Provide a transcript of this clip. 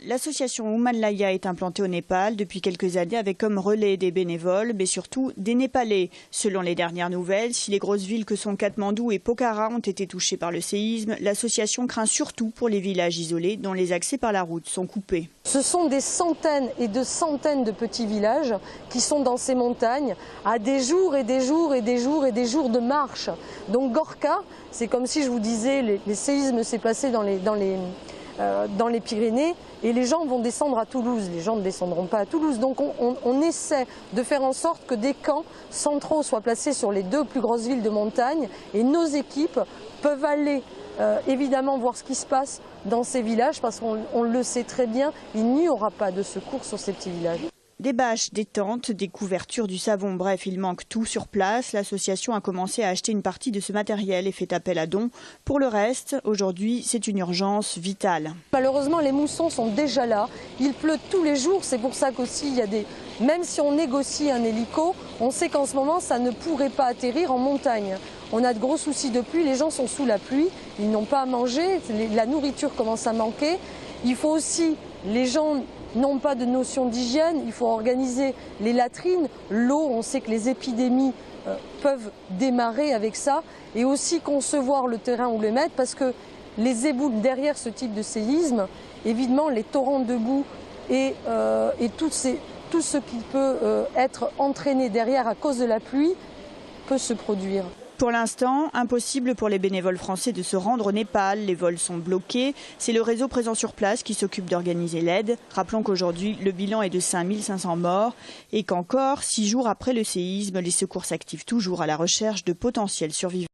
L'association Humanlaya est implantée au Népal depuis quelques années avec comme relais des bénévoles, mais surtout des Népalais. Selon les dernières nouvelles, si les grosses villes que sont Katmandou et Pokhara ont été touchées par le séisme, l'association craint surtout pour les villages isolés dont les accès par la route sont coupés. Ce sont des centaines et de centaines de petits villages qui sont dans ces montagnes à des jours et des jours et des jours et des jours de marche. Donc Gorka, c'est comme si je vous disais, les séismes s'est passé dans les Pyrénées et les gens vont descendre à Toulouse. Les gens ne descendront pas à Toulouse. Donc on essaie de faire en sorte que des camps centraux soient placés sur les deux plus grosses villes de montagne et nos équipes peuvent aller évidemment voir ce qui se passe dans ces villages parce qu'on le sait très bien, il n'y aura pas de secours sur ces petits villages. Des bâches, des tentes, des couvertures, du savon, bref, il manque tout sur place. L'association a commencé à acheter une partie de ce matériel et fait appel à dons. Pour le reste, aujourd'hui, c'est une urgence vitale. Malheureusement, les moussons sont déjà là. Il pleut tous les jours, c'est pour ça qu'aussi il y a même si on négocie un hélico, on sait qu'en ce moment, ça ne pourrait pas atterrir en montagne. On a de gros soucis de pluie, les gens sont sous la pluie, ils n'ont pas à manger, la nourriture commence à manquer. Il faut aussi, les gens n'ont pas de notion d'hygiène, il faut organiser les latrines, l'eau, on sait que les épidémies peuvent démarrer avec ça, et aussi concevoir le terrain où le mettre, parce que les éboules derrière ce type de séisme, évidemment les torrents de boue et tout ce qui peut être entraîné derrière à cause de la pluie peut se produire. Pour l'instant, impossible pour les bénévoles français de se rendre au Népal. Les vols sont bloqués. C'est le réseau présent sur place qui s'occupe d'organiser l'aide. Rappelons qu'aujourd'hui, le bilan est de 5500 morts et qu'encore 6 jours après le séisme, les secours s'activent toujours à la recherche de potentiels survivants.